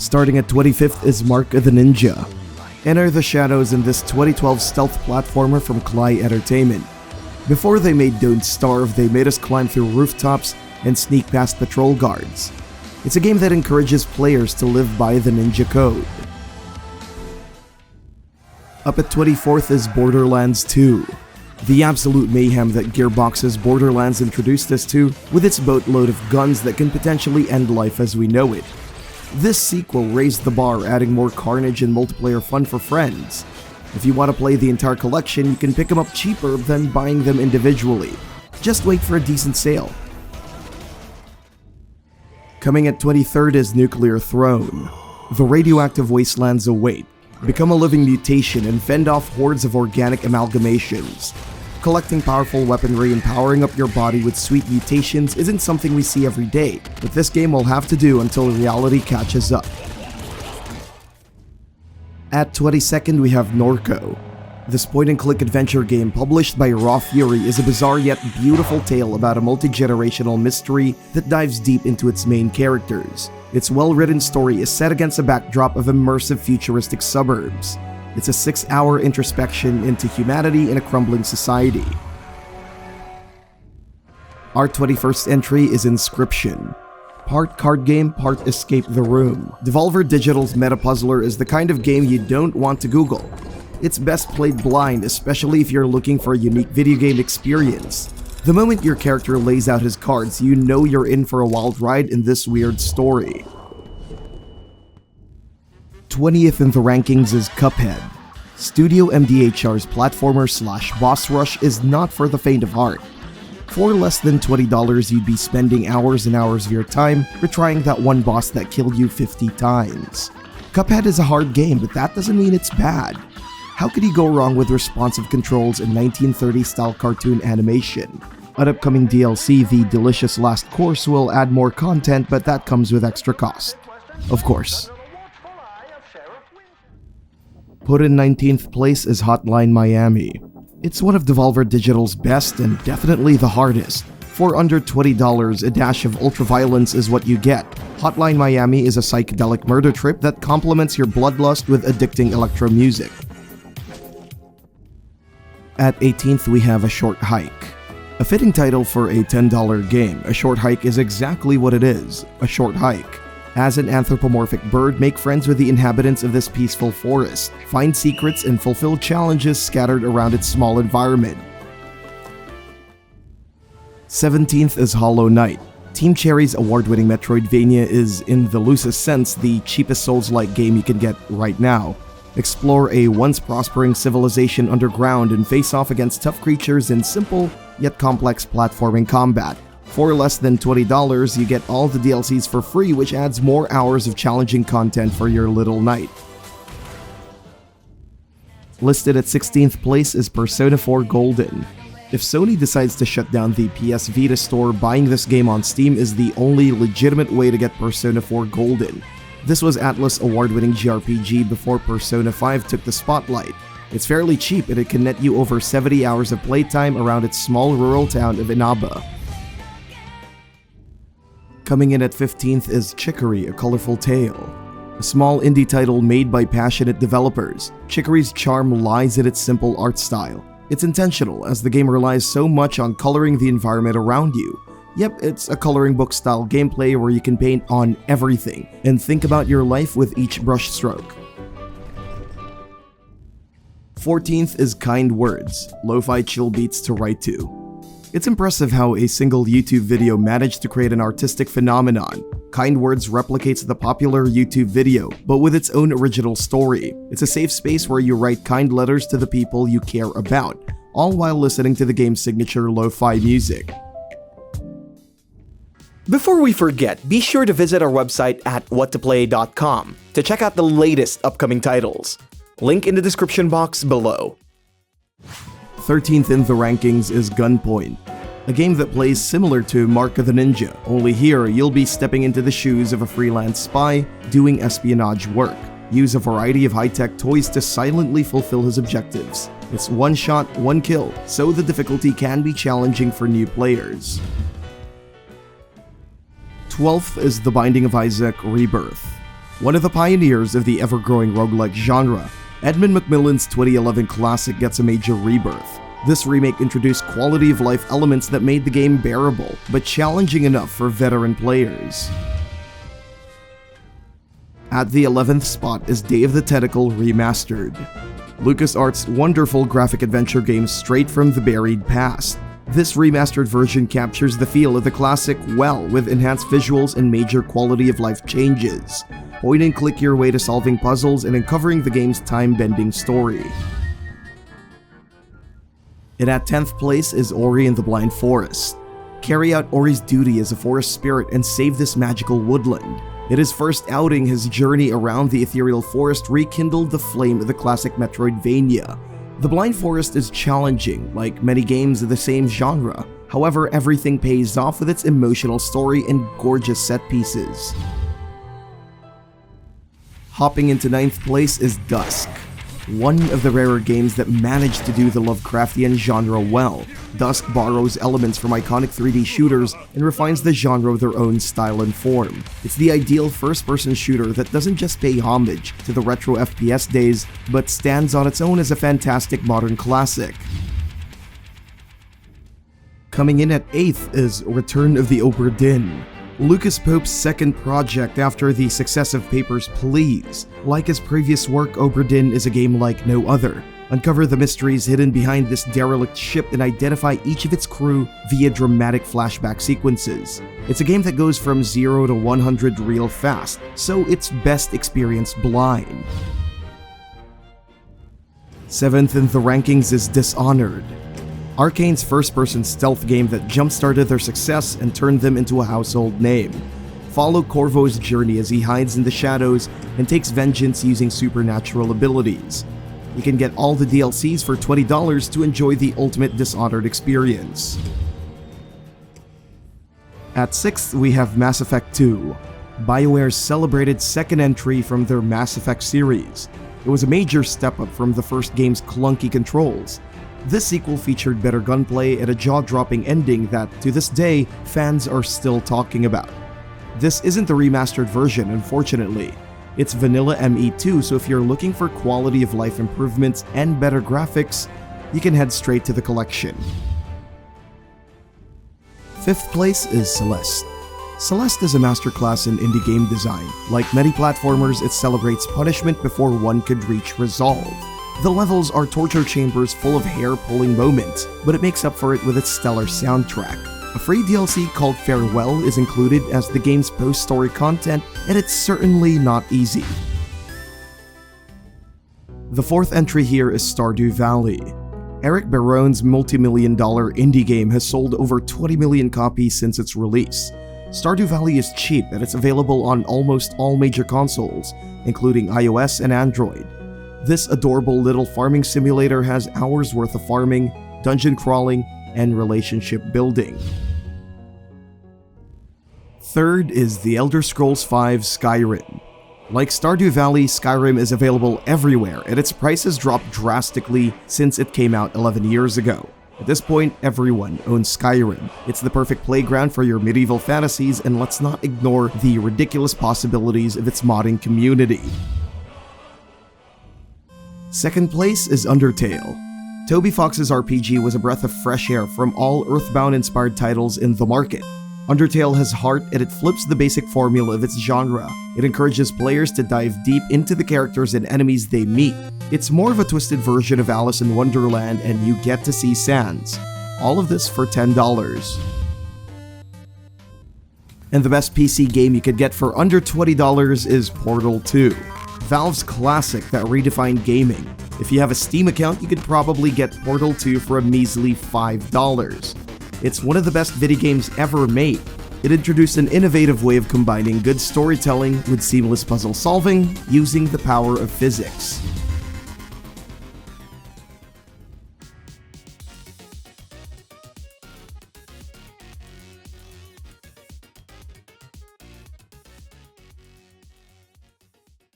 Starting at 25th is Mark of the Ninja. Enter the shadows in this 2012 stealth platformer from Klei Entertainment. Before they made Don't Starve, they made us climb through rooftops and sneak past patrol guards. It's a game that encourages players to live by the ninja code. Up at 24th is Borderlands 2. The absolute mayhem that Gearbox's Borderlands introduced us to, with its boatload of guns that can potentially end life as we know it. This sequel raised the bar, adding more carnage and multiplayer fun for friends. If you want to play the entire collection, you can pick them up cheaper than buying them individually. Just wait for a decent sale. Coming at 23rd is Nuclear Throne. The radioactive wastelands await. Become a living mutation and fend off hordes of organic amalgamations. Collecting powerful weaponry and powering up your body with sweet mutations isn't something we see every day, but this game will have to do until reality catches up. At 22nd we have Norco. This point-and-click adventure game published by Raw Fury is a bizarre yet beautiful tale about a multi-generational mystery that dives deep into its main characters. Its well-written story is set against a backdrop of immersive futuristic suburbs. It's a 6-hour introspection into humanity in a crumbling society. Our 21st entry is Inscription. Part card game, part escape the room. Devolver Digital's Meta Puzzler is the kind of game you don't want to Google. It's best played blind, especially if you're looking for a unique video game experience. The moment your character lays out his cards, you know you're in for a wild ride in this weird story. 20th in the rankings is Cuphead. Studio MDHR's platformer/boss rush is not for the faint of heart. For less than $20, you'd be spending hours and hours of your time retrying that one boss that killed you 50 times. Cuphead is a hard game, but that doesn't mean it's bad. How could you go wrong with responsive controls and 1930s-style cartoon animation? An upcoming DLC, The Delicious Last Course, will add more content, but that comes with extra cost. Of course. Put in 19th place is Hotline Miami. It's one of Devolver Digital's best and definitely the hardest. For under $20, a dash of ultraviolence is what you get. Hotline Miami is a psychedelic murder trip that complements your bloodlust with addicting electro music. At 18th we have A Short Hike. A fitting title for a $10 game, A Short Hike is exactly what it is, a short hike. As an anthropomorphic bird, make friends with the inhabitants of this peaceful forest, find secrets and fulfill challenges scattered around its small environment. 17th is Hollow Knight. Team Cherry's award-winning Metroidvania is, in the loosest sense, the cheapest Souls-like game you can get right now. Explore a once-prospering civilization underground and face off against tough creatures in simple, yet complex platforming combat. For less than $20, you get all the DLCs for free, which adds more hours of challenging content for your little knight. Listed at 16th place is Persona 4 Golden. If Sony decides to shut down the PS Vita store, buying this game on Steam is the only legitimate way to get Persona 4 Golden. This was Atlus award-winning JRPG before Persona 5 took the spotlight. It's fairly cheap and it can net you over 70 hours of playtime around its small rural town of Inaba. Coming in at 15th is Chicory, A Colorful Tale. A small indie title made by passionate developers, Chicory's charm lies in its simple art style. It's intentional, as the game relies so much on coloring the environment around you. Yep, it's a coloring book style gameplay where you can paint on everything and think about your life with each brush stroke. 14th is Kind Words, lo-fi chill beats to write to. It's impressive how a single YouTube video managed to create an artistic phenomenon. Kind Words replicates the popular YouTube video, but with its own original story. It's a safe space where you write kind letters to the people you care about, all while listening to the game's signature lo-fi music. Before we forget, be sure to visit our website at whatoplay.com to check out the latest upcoming titles. Link in the description box below. 13th in the rankings is Gunpoint, a game that plays similar to Mark of the Ninja, only here you'll be stepping into the shoes of a freelance spy doing espionage work. Use a variety of high-tech toys to silently fulfill his objectives. It's one shot, one kill, so the difficulty can be challenging for new players. 12th is The Binding of Isaac Rebirth. One of the pioneers of the ever-growing roguelike genre, Edmund Macmillan's 2011 classic gets a major rebirth. This remake introduced quality-of-life elements that made the game bearable, but challenging enough for veteran players. At the 11th spot is Day of the Tentacle Remastered. LucasArts' wonderful graphic adventure game straight from the buried past. This remastered version captures the feel of the classic well with enhanced visuals and major quality-of-life changes. Point-and-click your way to solving puzzles and uncovering the game's time-bending story. And at 10th place is Ori and the Blind Forest. Carry out Ori's duty as a forest spirit and save this magical woodland. In his first outing, his journey around the ethereal forest rekindled the flame of the classic Metroidvania. The Blind Forest is challenging, like many games of the same genre. However, everything pays off with its emotional story and gorgeous set pieces. Hopping into 9th place is Dusk. One of the rarer games that managed to do the Lovecraftian genre well. Dusk borrows elements from iconic 3D shooters and refines the genre with their own style and form. It's the ideal first-person shooter that doesn't just pay homage to the retro FPS days, but stands on its own as a fantastic modern classic. Coming in at 8th is Return of the Obra Dinn. Lucas Pope's second project after the success of Papers, Please. Like his previous work, Obra Dinn is a game like no other. Uncover the mysteries hidden behind this derelict ship and identify each of its crew via dramatic flashback sequences. It's a game that goes from 0 to 100 real fast, so it's best experienced blind. 7th in the rankings is Dishonored. Arkane's first-person stealth game that jump-started their success and turned them into a household name. Follow Corvo's journey as he hides in the shadows and takes vengeance using supernatural abilities. You can get all the DLCs for $20 to enjoy the ultimate Dishonored experience. At 6th, we have Mass Effect 2, BioWare's celebrated second entry from their Mass Effect series. It was a major step up from the first game's clunky controls. This sequel featured better gunplay and a jaw-dropping ending that, to this day, fans are still talking about. This isn't the remastered version, unfortunately. It's vanilla ME2, so if you're looking for quality of life improvements and better graphics, you can head straight to the collection. 5th place is Celeste. Celeste is a masterclass in indie game design. Like many platformers, it celebrates punishment before one could reach resolve. The levels are torture chambers full of hair-pulling moments, but it makes up for it with its stellar soundtrack. A free DLC called Farewell is included as the game's post-story content, and it's certainly not easy. The 4th entry here is Stardew Valley. Eric Baron's multi-million-dollar indie game has sold over 20 million copies since its release. Stardew Valley is cheap and it's available on almost all major consoles, including iOS and Android. This adorable little farming simulator has hours worth of farming, dungeon crawling, and relationship building. 3rd is The Elder Scrolls V Skyrim. Like Stardew Valley, Skyrim is available everywhere, and its price has dropped drastically since it came out 11 years ago. At this point, everyone owns Skyrim. It's the perfect playground for your medieval fantasies, and let's not ignore the ridiculous possibilities of its modding community. 2nd place is Undertale. Toby Fox's RPG was a breath of fresh air from all Earthbound-inspired titles in the market. Undertale has heart and it flips the basic formula of its genre. It encourages players to dive deep into the characters and enemies they meet. It's more of a twisted version of Alice in Wonderland and you get to see Sans. All of this for $10. And the best PC game you could get for under $20 is Portal 2. Valve's classic that redefined gaming. If you have a Steam account, you could probably get Portal 2 for a measly $5. It's one of the best video games ever made. It introduced an innovative way of combining good storytelling with seamless puzzle solving using the power of physics.